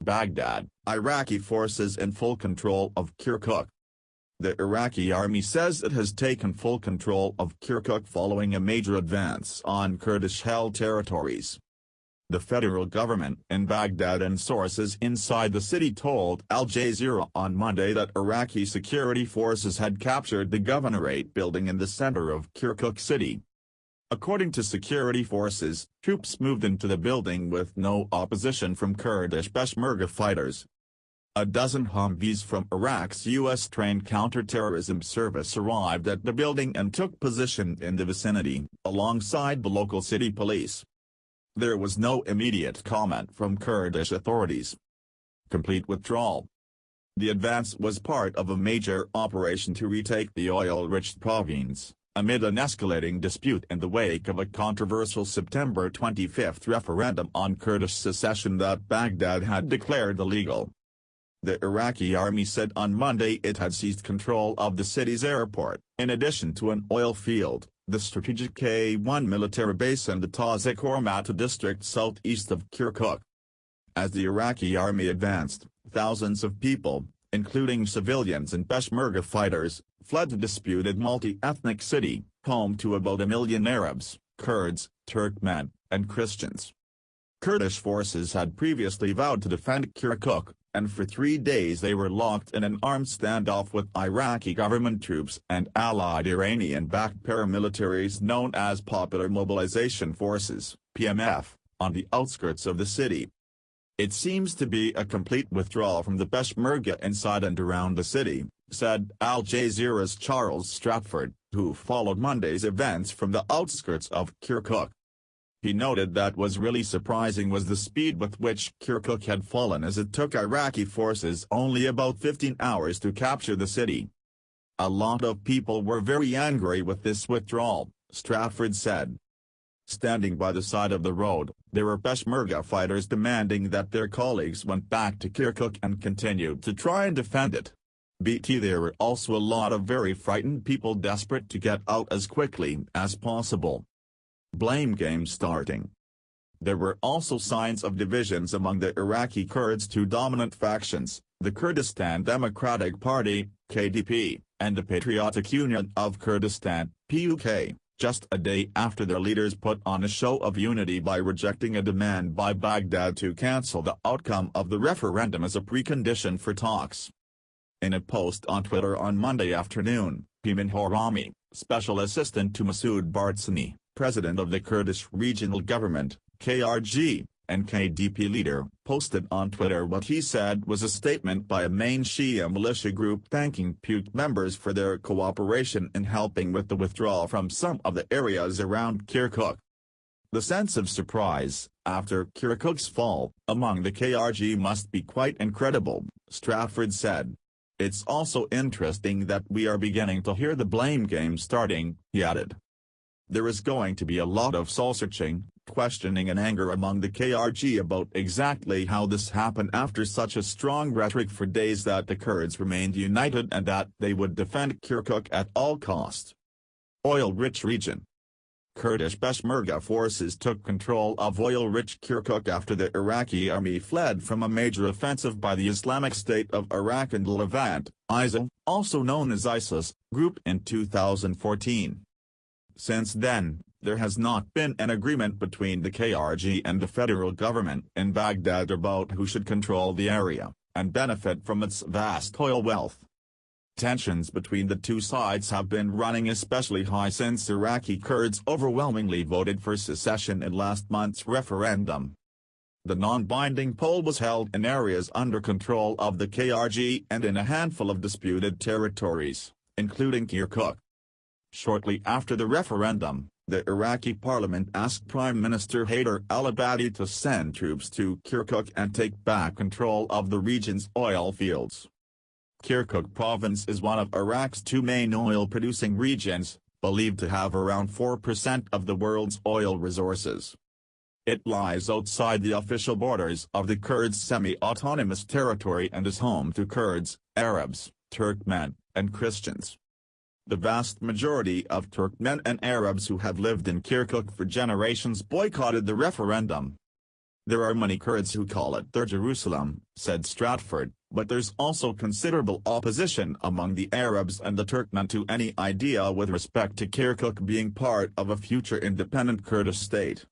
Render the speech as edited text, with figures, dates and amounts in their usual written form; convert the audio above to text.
Baghdad, Iraqi forces in full control of Kirkuk. The Iraqi army says it has taken full control of Kirkuk following a major advance on Kurdish-held territories. The federal government in Baghdad and sources inside the city told Al Jazeera on Monday that Iraqi security forces had captured the governorate building in the center of Kirkuk city. According to security forces, troops moved into the building with no opposition from Kurdish Peshmerga fighters. A dozen Humvees from Iraq's U.S.-trained counterterrorism service arrived at the building and took position in the vicinity, alongside the local city police. There was no immediate comment from Kurdish authorities. Complete withdrawal. The advance was part of a major operation to retake the oil-rich province, amid an escalating dispute in the wake of a controversial September 25 referendum on Kurdish secession that Baghdad had declared illegal. The Iraqi army said on Monday it had seized control of the city's airport, in addition to an oil field, the strategic K-1 military base and the Tazak-Hormata district southeast of Kirkuk. As the Iraqi army advanced, thousands of people, including civilians and Peshmerga fighters, fled the disputed multi-ethnic city, home to about 1 million Arabs, Kurds, Turkmen, and Christians. Kurdish forces had previously vowed to defend Kirkuk, and for 3 days they were locked in an armed standoff with Iraqi government troops and allied Iranian-backed paramilitaries known as Popular Mobilization Forces, PMF, on the outskirts of the city. It seems to be a complete withdrawal from the Peshmerga inside and around the city, said Al Jazeera's Charles Stratford, who followed Monday's events from the outskirts of Kirkuk. He noted that what was really surprising was the speed with which Kirkuk had fallen, as it took Iraqi forces only about 15 hours to capture the city. A lot of people were very angry with this withdrawal, Stratford said. Standing by the side of the road, there were Peshmerga fighters demanding that their colleagues went back to Kirkuk and continued to try and defend it. There were also a lot of very frightened people desperate to get out as quickly as possible. Blame game starting. There were also signs of divisions among the Iraqi Kurds' two dominant factions, the Kurdistan Democratic Party, KDP, and the Patriotic Union of Kurdistan, PUK, just a day after their leaders put on a show of unity by rejecting a demand by Baghdad to cancel the outcome of the referendum as a precondition for talks. In a post on Twitter on Monday afternoon, Peyman Horami, special assistant to Masoud Barzani, president of the Kurdish Regional Government, KRG, and KDP leader, posted on Twitter what he said was a statement by a main Shia militia group thanking PUK members for their cooperation in helping with the withdrawal from some of the areas around Kirkuk. The sense of surprise, after Kirkuk's fall, among the KRG must be quite incredible, Stratford said. It's also interesting that we are beginning to hear the blame game starting, he added. There is going to be a lot of soul-searching, questioning and anger among the KRG about exactly how this happened after such a strong rhetoric for days that the Kurds remained united and that they would defend Kirkuk at all cost. Oil-rich region. Kurdish Peshmerga forces took control of oil-rich Kirkuk after the Iraqi army fled from a major offensive by the Islamic State of Iraq and Levant, ISIL, also known as ISIS, group in 2014. Since then, there has not been an agreement between the KRG and the federal government in Baghdad about who should control the area, and benefit from its vast oil wealth. Tensions between the two sides have been running especially high since Iraqi Kurds overwhelmingly voted for secession in last month's referendum. The non-binding poll was held in areas under control of the KRG and in a handful of disputed territories, including Kirkuk. Shortly after the referendum, the Iraqi parliament asked Prime Minister Haider al-Abadi to send troops to Kirkuk and take back control of the region's oil fields. Kirkuk province is one of Iraq's two main oil-producing regions, believed to have around 4% of the world's oil resources. It lies outside the official borders of the Kurds' semi-autonomous territory and is home to Kurds, Arabs, Turkmen, and Christians. The vast majority of Turkmen and Arabs who have lived in Kirkuk for generations boycotted the referendum. There are many Kurds who call it their Jerusalem, said Stratford, but there's also considerable opposition among the Arabs and the Turkmen to any idea with respect to Kirkuk being part of a future independent Kurdish state.